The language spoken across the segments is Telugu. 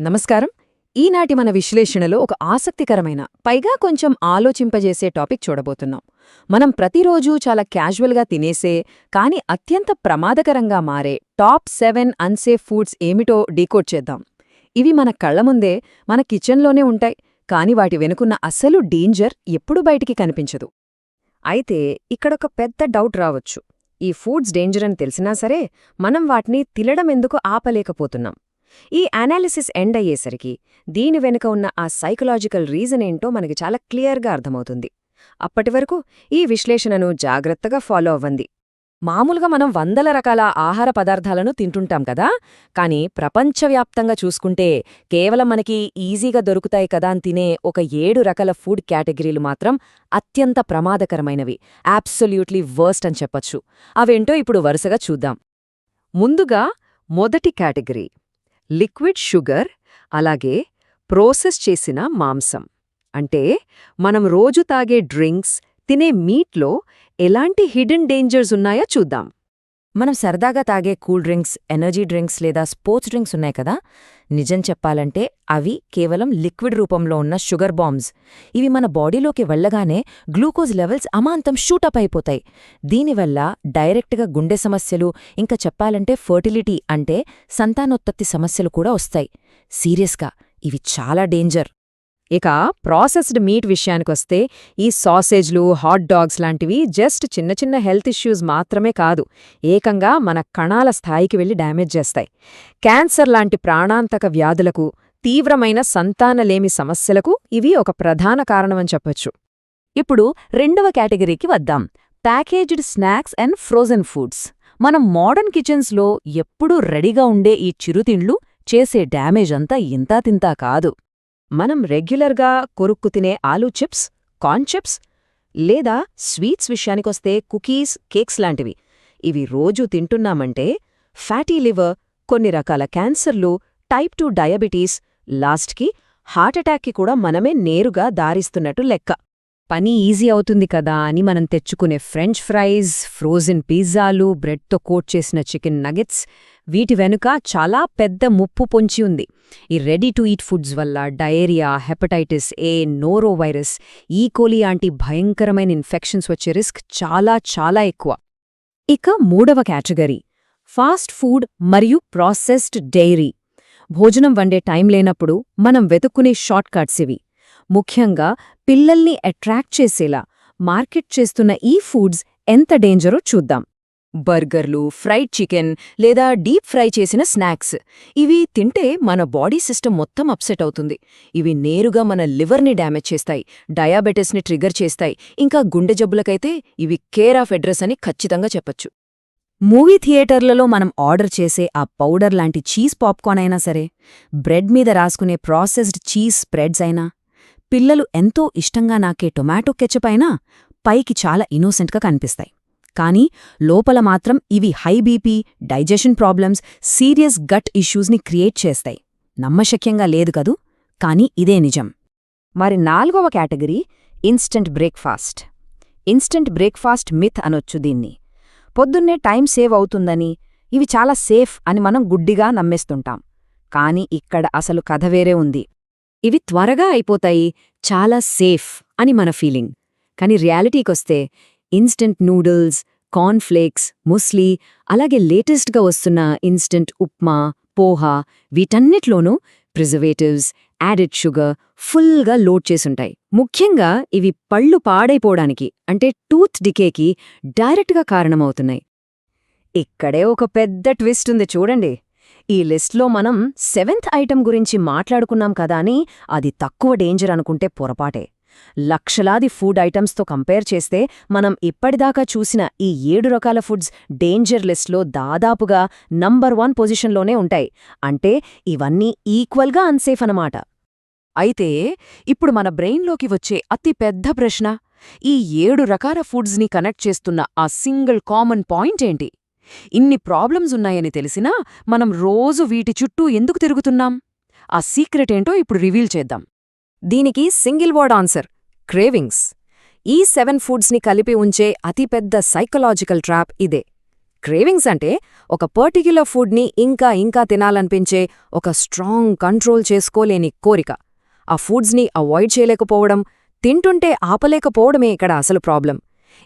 నమస్కారం. ఈనాటి మన విశ్లేషణలో ఒక ఆసక్తికరమైన, పైగా కొంచెం ఆలోచింపజేసే టాపిక్ చూడబోతున్నాం. మనం ప్రతిరోజూ చాలా క్యాజువల్గా తినేసే, కానీ అత్యంత ప్రమాదకరంగా మారే టాప్ 7 అన్సేఫ్ ఫుడ్స్ ఏమిటో డీకోడ్ చేద్దాం. ఇవి మన కళ్ల ముందే, మన కిచెన్లోనే ఉంటాయి, కాని వాటి వెనుకున్న అసలు డేంజర్ ఎప్పుడూ బయటికి కనిపించదు. అయితే ఇక్కడొక పెద్ద డౌట్ రావచ్చు. ఈ ఫుడ్స్ డేంజర్ అని తెలిసినా సరే మనం వాటిని తినడం ఎందుకు ఆపలేకపోతున్నాం? ఈ అనాలిసిస్ ఎండ్ అయ్యేసరికి దీని వెనుక ఉన్న ఆ సైకలాజికల్ రీజన్ ఏంటో మనకి చాలా క్లియర్గా అర్థమవుతుంది. అప్పటివరకు ఈ విశ్లేషణను జాగ్రత్తగా ఫాలో అవ్వండి. మామూలుగా మనం వందల రకాల ఆహార పదార్థాలను తింటుంటాం కదా, కానీ ప్రపంచవ్యాప్తంగా చూసుకుంటే కేవలం మనకి ఈజీగా దొరుకుతాయి కదా అని తినే ఒక 7 రకాల ఫుడ్ కేటగిరీలు మాత్రం అత్యంత ప్రమాదకరమైనవి, అబ్సొల్యూట్లీ వర్స్ట్ అని చెప్పొచ్చు. అవేంటో ఇప్పుడు వరుసగా చూద్దాం. ముందుగా మొదటి కేటగిరీ లిక్విడ్ షుగర్, అలాగే ప్రోసెస్ చేసిన మాంసం. అంటే మనం రోజు తాగే డ్రింక్స్, తినే మీట్లో ఎలాంటి హిడెన్ డేంజర్స్ ఉన్నాయో చూద్దాం. మనం సరదాగా తాగే కూల్ డ్రింక్స్, ఎనర్జీ డ్రింక్స్ లేదా స్పోర్ట్స్ డ్రింక్స్ ఉన్నాయి కదా, నిజం చెప్పాలంటే అవి కేవలం లిక్విడ్ రూపంలో ఉన్న షుగర్ బాంబ్స్. ఇవి మన బాడీలోకి వెళ్లగానే గ్లూకోజ్ లెవెల్స్ అమాంతం షూటప్ అయిపోతాయి. దీనివల్ల డైరెక్ట్గా గుండె సమస్యలు, ఇంకా చెప్పాలంటే ఫర్టిలిటీ అంటే సంతానోత్పత్తి సమస్యలు కూడా వస్తాయి. సీరియస్గా ఇవి చాలా డేంజర్. ఇక ప్రాసెస్డ్ మీట్ విషయానికొస్తే ఈ సాసేజ్లు, హాట్ డాగ్స్ లాంటివి జస్ట్ చిన్న చిన్న హెల్త్ ఇష్యూస్ మాత్రమే కాదు, ఏకంగా మన కణాల స్థాయికి వెళ్లి డ్యామేజ్ చేస్తాయి. క్యాన్సర్ లాంటి ప్రాణాంతక వ్యాధులకు, తీవ్రమైన సంతానలేమి సమస్యలకు ఇవి ఒక ప్రధాన కారణమని చెప్పొచ్చు. ఇప్పుడు రెండవ కేటగిరీకి వద్దాం, packaged snacks and frozen foods. మనం మోడర్న్ కిచెన్స్లో ఎప్పుడూ రెడీగా ఉండే ఈ చిరుతిండ్లు చేసే డ్యామేజ్ అంతా ఇంతా కాదు. మనం రెగ్యులర్గా కొరుక్కు తినే ఆలూ చిప్స్, కార్న్ చిప్స్ లేదా స్వీట్స్ విషయానికొస్తే కుకీస్, కేక్స్ లాంటివి, ఇవి రోజూ తింటున్నామంటే ఫ్యాటీ లివర్, కొన్ని రకాల క్యాన్సర్లు, టైప్ 2 డయాబెటీస్, లాస్ట్కి హార్ట్అటాక్కి కూడా మనమే నేరుగా దారిస్తున్నట్టు లెక్క. పని ఈజీ అవుతుంది కదా అని మనం తెచ్చుకునే ఫ్రెంచ్ ఫ్రైస్, ఫ్రోజన్ పిజ్జాలు, బ్రెడ్తో కోట్ చేసిన చికెన్ నగెట్స్, వీటి వెనుక చాలా పెద్ద ముప్పు పొంచి ఉంది. ఈ రెడీ టు ఈట్ ఫుడ్స్ వల్ల డయేరియా, హెపటైటిస్ ఏ, నోరోవైరస్, ఈకోలి లాంటి భయంకరమైన ఇన్ఫెక్షన్స్ వచ్చే రిస్క్ చాలా ఎక్కువ. ఇక మూడవ కేటగిరీ ఫాస్ట్ ఫుడ్ మరియు ప్రాసెస్డ్ డైరీ. భోజనం వండే టైం లేనప్పుడు మనం వెతుక్కునే షార్ట్ కట్స్ ఇవి. ముఖ్యంగా పిల్లల్ని అట్రాక్ట్ చేసేలా మార్కెట్ చేస్తున్న ఈ ఫుడ్స్ ఎంత డేంజరో చూద్దాం. బర్గర్లు, ఫ్రైడ్ చికెన్ లేదా డీప్ ఫ్రై చేసిన స్నాక్స్, ఇవి తింటే మన బాడీ సిస్టమ్ మొత్తం అప్సెట్ అవుతుంది. ఇవి నేరుగా మన లివర్ని డ్యామేజ్ చేస్తాయి, డయాబెటిస్ని ట్రిగర్ చేస్తాయి, ఇంకా గుండె జబ్బులకైతే ఇవి కేర్ ఆఫ్ అడ్రస్ అని ఖచ్చితంగా చెప్పొచ్చు. మూవీ థియేటర్లలో మనం ఆర్డర్ చేసే ఆ పౌడర్ లాంటి చీజ్ పాప్కార్న్ అయినా సరే, బ్రెడ్ మీద రాసుకునే ప్రాసెస్డ్ చీజ్ స్ప్రెడ్స్ అయినా, పిల్లలు ఎంతో ఇష్టంగా నాకే టొమాటో కెచప్ అయినా పైకి చాలా ఇన్నోసెంట్గా కనిపిస్తాయి. కానీ లోపల మాత్రం ఇవి high BP, digestion problems, serious gut ఇష్యూస్ని క్రియేట్ చేస్తాయి. నమ్మశక్యంగా లేదు కదూ, కానీ ఇదే నిజం. మరి నాలుగవ category instant breakfast. Instant breakfast myth అనొచ్చు దీన్ని. పొద్దున్నే టైం సేవ్ అవుతుందని, ఇవి చాలా సేఫ్ అని మనం గుడ్డిగా నమ్మేస్తుంటాం. కానీ ఇక్కడ అసలు కథ వేరే ఉంది. ఇవి త్వరగా అయిపోతాయి, చాలా సేఫ్ అని మన ఫీలింగ్. కానీ రియాలిటీకొస్తే ఇన్స్టంట్ నూడిల్స్, కార్న్ఫ్లేక్స్, ముస్లీ, అలాగే లేటెస్ట్గా వస్తున్న ఇన్స్టంట్ ఉప్మా, పోహా, వీటన్నిట్లోనూ ప్రిజర్వేటివ్స్, యాడెడ్ షుగర్ ఫుల్గా లోడ్ చేసుంటాయి. ముఖ్యంగా ఇవి పళ్ళు పాడైపోవడానికి, అంటే టూత్ డికేకి డైరెక్ట్గా కారణమవుతున్నాయి. ఇక్కడే ఒక పెద్ద ట్విస్ట్ ఉంది చూడండి. ఈ లిస్ట్లో మనం 7th ఐటెం గురించి మాట్లాడుకున్నాం కదా అని అది తక్కువ డేంజర్ అనుకుంటే పొరపాటే. లక్షలాది ఫుడ్ ఐటమ్స్తో కంపేర్ చేస్తే మనం ఇప్పటిదాకా చూసిన ఈ 7 రకాల ఫుడ్స్ డేంజర్ లిస్ట్లో దాదాపుగా నంబర్ 1 పొజిషన్లోనే ఉంటాయి. అంటే ఇవన్నీ ఈక్వల్గా అన్సేఫ్ అన్నమాట. అయితే ఇప్పుడు మన బ్రెయిన్లోకి వచ్చే అతి పెద్ద ప్రశ్న, ఈ 7 రకాల ఫుడ్స్ని కనెక్ట్ చేస్తున్న ఆ సింగిల్ కామన్ పాయింట్ ఏంటి? ఇన్ని ప్రాబ్లమ్స్ ఉన్నాయని తెలిసినా మనం రోజు వీటి చుట్టూ ఎందుకు తిరుగుతున్నాం? ఆ సీక్రెట్ ఏంటో ఇప్పుడు రివీల్ చేద్దాం. దీనికి సింగిల్ వర్డ్ ఆన్సర్: క్రేవింగ్స్. ఈ 7 ఫుడ్స్ని కలిపి ఉంచే అతిపెద్ద సైకలాజికల్ ట్రాప్ ఇదే. క్రేవింగ్స్ అంటే ఒక పర్టిక్యులర్ ఫుడ్ని ఇంకా తినాలనిపించే ఒక స్ట్రాంగ్ కంట్రోల్ చేసుకోలేని కోరిక. ఆ ఫుడ్స్ని అవాయిడ్ చేయలేకపోవడం, తింటుంటే ఆపలేకపోవడమే ఇక్కడ అసలు ప్రాబ్లం.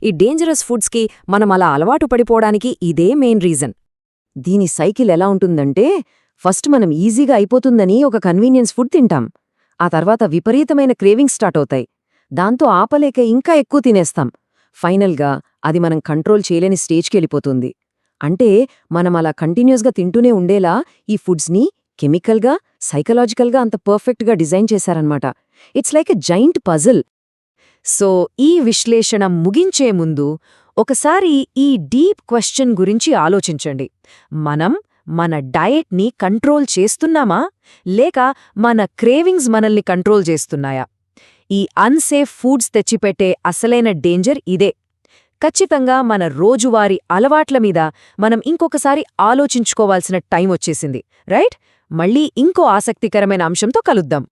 ఈ డేంజరస్ ఫుడ్స్కి మనం అలా అలవాటు పడిపోవడానికి ఇదే మెయిన్ రీజన్. దీని సైకిల్ ఎలా ఉంటుందంటే, ఫస్ట్ మనం ఈజీగా అయిపోతుందని ఒక కన్వీనియన్స్ ఫుడ్ తింటాం. ఆ తర్వాత విపరీతమైన క్రేవింగ్స్ స్టార్ట్ అవుతాయి. దాంతో ఆపలేక ఇంకా ఎక్కువ తినేస్తాం. ఫైనల్గా అది మనం కంట్రోల్ చేయలేని స్టేజ్కి వెళ్ళిపోతుంది. అంటే మనం అలా కంటిన్యూస్గా తింటూనే ఉండేలా ఈ ఫుడ్స్ని కెమికల్గా, సైకలాజికల్గా అంత పర్ఫెక్ట్గా డిజైన్ చేశారన్నమాట. It's like a giant puzzle. So ఈ విశ్లేషణ ముగించే ముందు ఒకసారి ఈ డీప్ క్వశ్చన్ గురించి ఆలోచించండి. మనం మన డయట్ని కంట్రోల్ చేస్తున్నామా, లేక మన క్రేవింగ్స్ మనల్ని కంట్రోల్ చేస్తున్నాయా? ఈ అన్సేఫ్ ఫుడ్స్ తెచ్చిపెట్టే అసలైన డేంజర్ ఇదే. ఖచ్చితంగా మన రోజువారీ అలవాట్ల మీద మనం ఇంకొకసారి ఆలోచించుకోవాల్సిన టైం వచ్చేసింది, రైట్? మళ్ళీ ఇంకో ఆసక్తికరమైన అంశంతో కలుద్దాం.